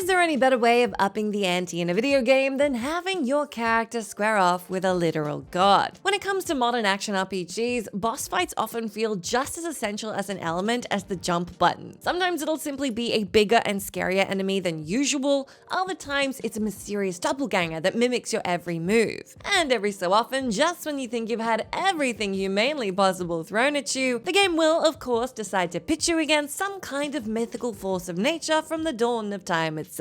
Is there any better way of upping the ante in a video game than having your character square off with a literal god? When it comes to modern action RPGs, boss fights often feel just as essential as an element as the jump button. Sometimes it'll simply be a bigger and scarier enemy than usual, other times it's a mysterious doppelganger that mimics your every move. And every so often, just when you think you've had everything humanely possible thrown at you, the game will, of course, decide to pitch you against some kind of mythical force of nature from the dawn of time itself.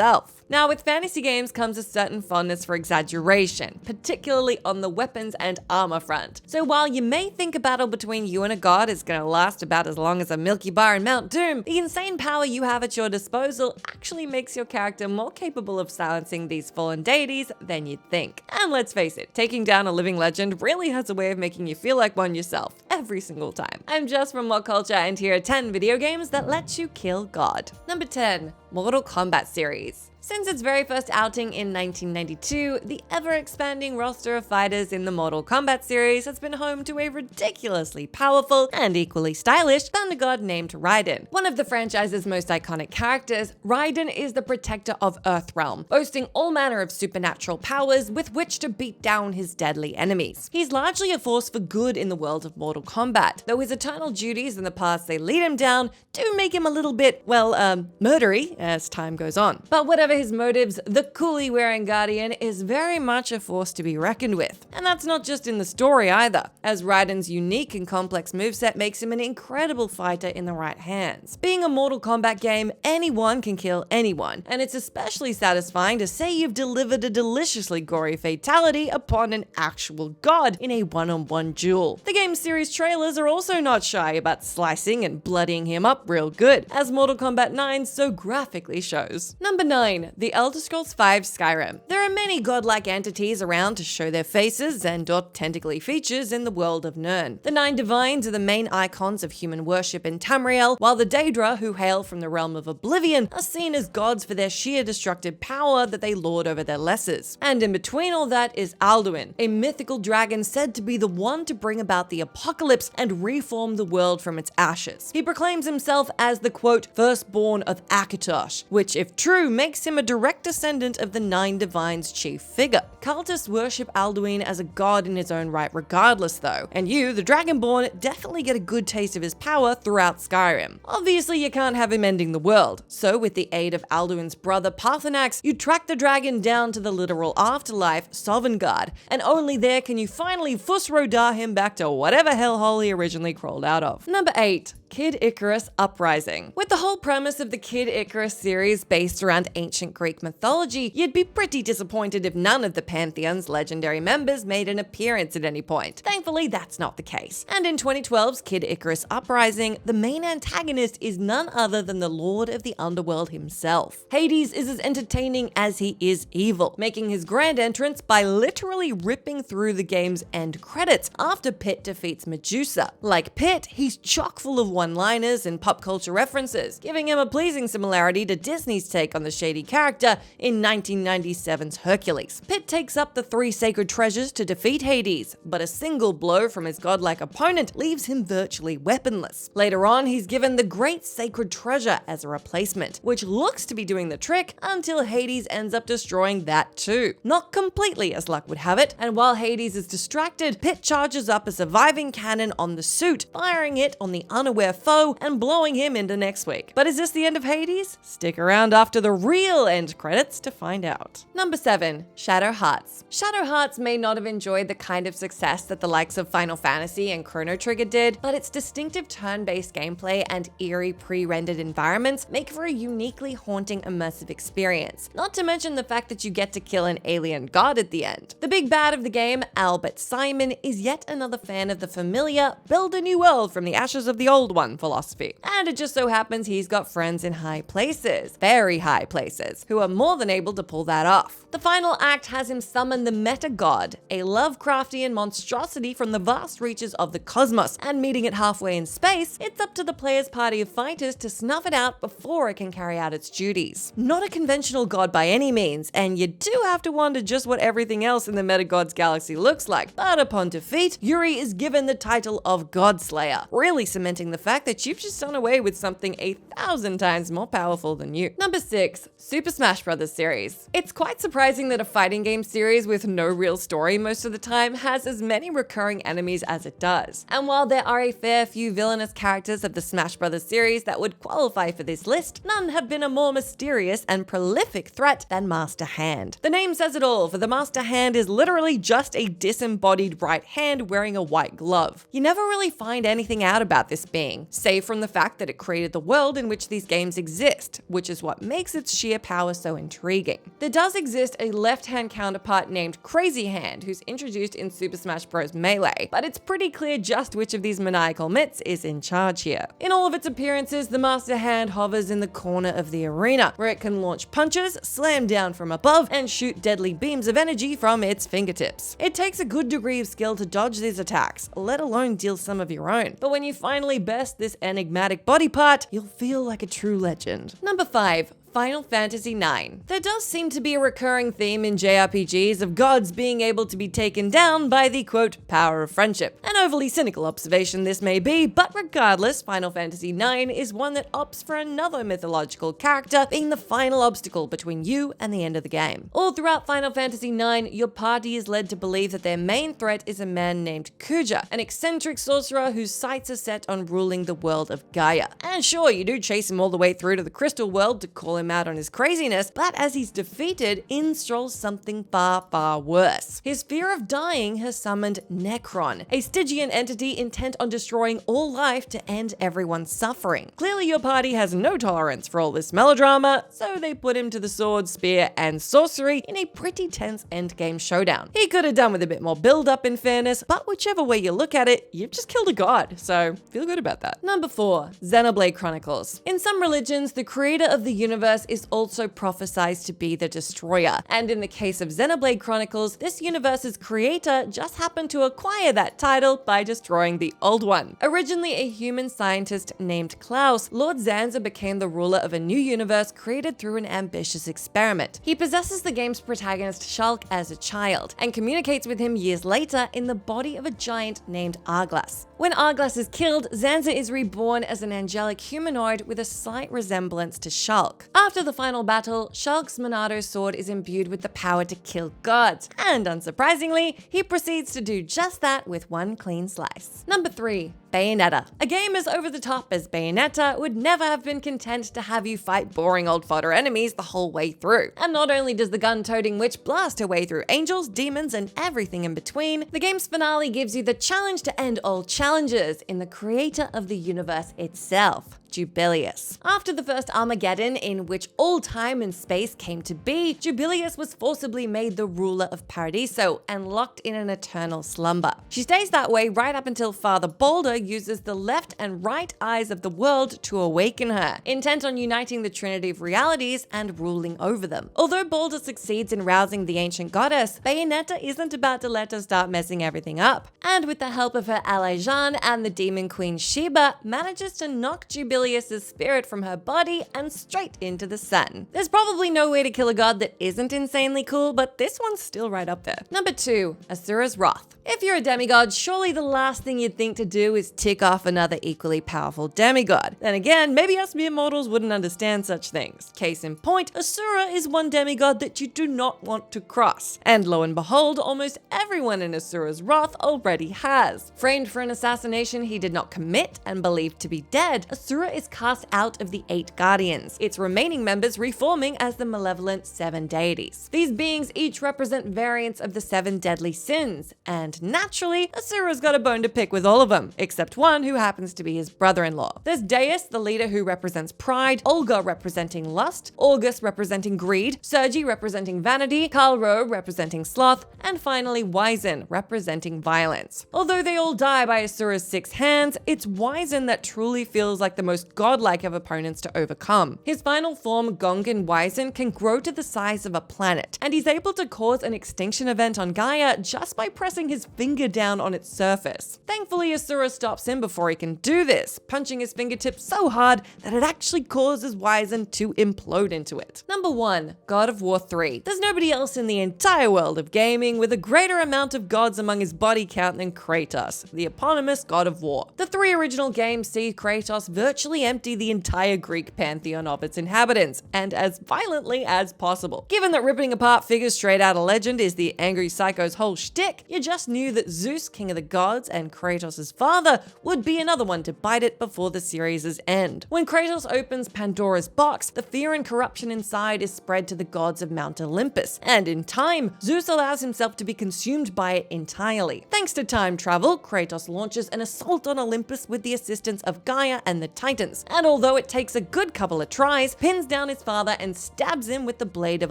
Now, with fantasy games comes a certain fondness for exaggeration, particularly on the weapons and armor front. So while you may think a battle between you and a god is going to last about as long as a Milky Bar in Mount Doom, the insane power you have at your disposal actually makes your character more capable of silencing these fallen deities than you'd think. And let's face it, taking down a living legend really has a way of making you feel like one yourself, every single time. I'm Jess from WhatCulture, and here are 10 video games that let you kill God. Number 10. Mortal Kombat series. Since its very first outing in 1992, the ever-expanding roster of fighters in the Mortal Kombat series has been home to a ridiculously powerful and equally stylish thunder god named Raiden. One of the franchise's most iconic characters, Raiden is the protector of Earthrealm, boasting all manner of supernatural powers with which to beat down his deadly enemies. He's largely a force for good in the world of Mortal Kombat, though his eternal duties and the paths they lead him down do make him a little bit, murdery as time goes on. But whatever his motives, the coolie-wearing Guardian is very much a force to be reckoned with. And that's not just in the story either, as Raiden's unique and complex moveset makes him an incredible fighter in the right hands. Being a Mortal Kombat game, anyone can kill anyone, and it's especially satisfying to say you've delivered a deliciously gory fatality upon an actual god in a one-on-one duel. The game's series trailers are also not shy about slicing and bloodying him up real good, as Mortal Kombat 9 so graphically shows. Number 9. The Elder Scrolls V Skyrim. There are many godlike entities around to show their faces and/or tentacly features in the world of Nirn. The 9 Divines are the main icons of human worship in Tamriel, while the Daedra, who hail from the realm of Oblivion, are seen as gods for their sheer destructive power that they lord over their lessers. And in between all that is Alduin, a mythical dragon said to be the one to bring about the apocalypse and reform the world from its ashes. He proclaims himself as the, quote, firstborn of Akatosh, which, if true, makes him a direct descendant of the 9 Divines' chief figure. Cultists worship Alduin as a god in his own right regardless though, and you, the Dragonborn, definitely get a good taste of his power throughout Skyrim. Obviously you can't have him ending the world, so with the aid of Alduin's brother Parthenax, you track the dragon down to the literal afterlife, Sovngarde, and only there can you finally Fusrodar him back to whatever hellhole he originally crawled out of. Number 8. Kid Icarus Uprising. With the whole premise of the Kid Icarus series based around ancient Greek mythology, you'd be pretty disappointed if none of the Pantheon's legendary members made an appearance at any point. Thankfully, that's not the case. And in 2012's Kid Icarus Uprising, the main antagonist is none other than the Lord of the Underworld himself. Hades is as entertaining as he is evil, making his grand entrance by literally ripping through the game's end credits after Pit defeats Medusa. Like Pit, he's chock full of one-liners and pop culture references, giving him a pleasing similarity to Disney's take on the shady character in 1997's Hercules. Pit takes up the 3 sacred treasures to defeat Hades, but a single blow from his godlike opponent leaves him virtually weaponless. Later on, he's given the Great Sacred Treasure as a replacement, which looks to be doing the trick until Hades ends up destroying that too. Not completely, as luck would have it, and while Hades is distracted, Pit charges up a surviving cannon on the suit, firing it on the unaware foe and blowing him into next week. But is this the end of Hades? Stick around after the real end credits to find out. Number 7. Shadow Hearts. Shadow Hearts may not have enjoyed the kind of success that the likes of Final Fantasy and Chrono Trigger did, but its distinctive turn-based gameplay and eerie pre-rendered environments make for a uniquely haunting immersive experience, not to mention the fact that you get to kill an alien god at the end. The big bad of the game, Albert Simon, is yet another fan of the familiar, build a new world from the ashes of the old one philosophy. And it just so happens he's got friends in high places, very high places, who are more than able to pull that off. The final act has him summon the Meta God, a Lovecraftian monstrosity from the vast reaches of the cosmos, and meeting it halfway in space, it's up to the player's party of fighters to snuff it out before it can carry out its duties. Not a conventional god by any means, and you do have to wonder just what everything else in the Meta God's galaxy looks like, but upon defeat, Yuri is given the title of Godslayer, really cementing the fact fact that you've just done away with something 1,000 times more powerful than you. Number 6, Super Smash Bros. Series. It's quite surprising that a fighting game series with no real story most of the time has as many recurring enemies as it does. And while there are a fair few villainous characters of the Smash Bros. Series that would qualify for this list, none have been a more mysterious and prolific threat than Master Hand. The name says it all, for the Master Hand is literally just a disembodied right hand wearing a white glove. You never really find anything out about this being, save from the fact that it created the world in which these games exist, which is what makes its sheer power so intriguing. There does exist a left-hand counterpart named Crazy Hand, who's introduced in Super Smash Bros. Melee, but it's pretty clear just which of these maniacal mitts is in charge here. In all of its appearances, the Master Hand hovers in the corner of the arena, where it can launch punches, slam down from above, and shoot deadly beams of energy from its fingertips. It takes a good degree of skill to dodge these attacks, let alone deal some of your own. But when you finally best this enigmatic body part, you'll feel like a true legend. Number 5. Final Fantasy IX. There does seem to be a recurring theme in JRPGs of gods being able to be taken down by the quote, power of friendship. An overly cynical observation this may be, but regardless, Final Fantasy IX is one that opts for another mythological character being the final obstacle between you and the end of the game. All throughout Final Fantasy IX, your party is led to believe that their main threat is a man named Kuja, an eccentric sorcerer whose sights are set on ruling the world of Gaia. And sure, you do chase him all the way through to the Crystal World to call him out on his craziness, but as he's defeated, in strolls something far, far worse. His fear of dying has summoned Necron, a Stygian entity intent on destroying all life to end everyone's suffering. Clearly your party has no tolerance for all this melodrama, so they put him to the sword, spear, and sorcery in a pretty tense endgame showdown. He could have done with a bit more build-up in fairness, but whichever way you look at it, you've just killed a god, so feel good about that. Number 4, Xenoblade Chronicles. In some religions, the creator of the universe is also prophesized to be the destroyer, and in the case of Xenoblade Chronicles, this universe's creator just happened to acquire that title by destroying the old one. Originally a human scientist named Klaus, Lord Zanza became the ruler of a new universe created through an ambitious experiment. He possesses the game's protagonist Shulk as a child, and communicates with him years later in the body of a giant named Arglas. When Arglas is killed, Zanza is reborn as an angelic humanoid with a slight resemblance to Shulk. After the final battle, Shulk's Monado sword is imbued with the power to kill gods, and unsurprisingly, he proceeds to do just that with one clean slice. Number 3. Bayonetta. A game as over the top as Bayonetta would never have been content to have you fight boring old fodder enemies the whole way through. And not only does the gun-toting witch blast her way through angels, demons, and everything in between, the game's finale gives you the challenge to end all challenges in the creator of the universe itself, Jubilius. After the first Armageddon, in which all time and space came to be, Jubilius was forcibly made the ruler of Paradiso and locked in an eternal slumber. She stays that way right up until Father Baldur uses the left and right eyes of the world to awaken her, intent on uniting the Trinity of Realities and ruling over them. Although Baldur succeeds in rousing the ancient goddess, Bayonetta isn't about to let her start messing everything up, and with the help of her ally Jeanne and the demon queen Sheba, manages to knock Jubilius' spirit from her body and straight into the sun. There's probably no way to kill a god that isn't insanely cool, but this one's still right up there. Number 2, Asuras Wrath. If you're a demigod, surely the last thing you'd think to do is tick off another equally powerful demigod. Then again, maybe us mere mortals wouldn't understand such things. Case in point, Asura is one demigod that you do not want to cross. And lo and behold, almost everyone in Asura's Wrath already has. Framed for an assassination he did not commit and believed to be dead, Asura is cast out of the 8 Guardians, its remaining members reforming as the malevolent 7 deities. These beings each represent variants of the 7 deadly sins, and naturally, Asura's got a bone to pick with all of them, except one who happens to be his brother-in-law. There's Deus, the leader who represents pride, Olga representing lust, August representing greed, Sergi representing vanity, Kalro representing sloth, and finally Wyzen representing violence. Although they all die by Asura's 6 hands, it's Wyzen that truly feels like the most godlike of opponents to overcome. His final form, Gongan Wyzen, can grow to the size of a planet, and he's able to cause an extinction event on Gaia just by pressing his finger down on its surface. Thankfully, Asura stops stops him before he can do this, punching his fingertips so hard that it actually causes Wyzen to implode into it. Number 1. God of War 3. There's nobody else in the entire world of gaming with a greater amount of gods among his body count than Kratos, the eponymous God of War. The 3 original games see Kratos virtually empty the entire Greek pantheon of its inhabitants, and as violently as possible. Given that ripping apart figures straight out of legend is the angry psycho's whole shtick, you just knew that Zeus, king of the gods, and Kratos' father would be another one to bite it before the series' end. When Kratos opens Pandora's box, the fear and corruption inside is spread to the gods of Mount Olympus, and in time, Zeus allows himself to be consumed by it entirely. Thanks to time travel, Kratos launches an assault on Olympus with the assistance of Gaia and the Titans, and although it takes a good couple of tries, pins down his father and stabs him with the blade of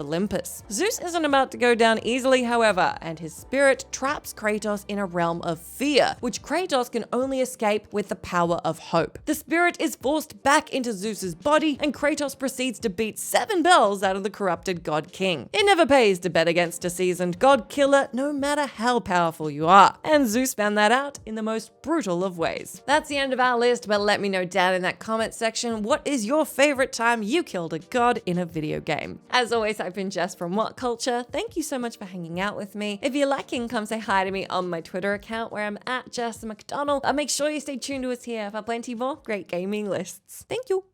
Olympus. Zeus isn't about to go down easily, however, and his spirit traps Kratos in a realm of fear, which Kratos can only escape with the power of hope. The spirit is forced back into Zeus's body, and Kratos proceeds to beat 7 bells out of the corrupted God King. It never pays to bet against a seasoned God killer, no matter how powerful you are, and Zeus found that out in the most brutal of ways. That's the end of our list, but let me know down in that comment section, what is your favorite time you killed a god in a video game? As always, I've been Jess from WhatCulture. Thank you so much for hanging out with me. If you're liking, come say hi to me on my Twitter account where I'm at Jess McDonald. Make sure you stay tuned to us here for plenty more great gaming lists. Thank you.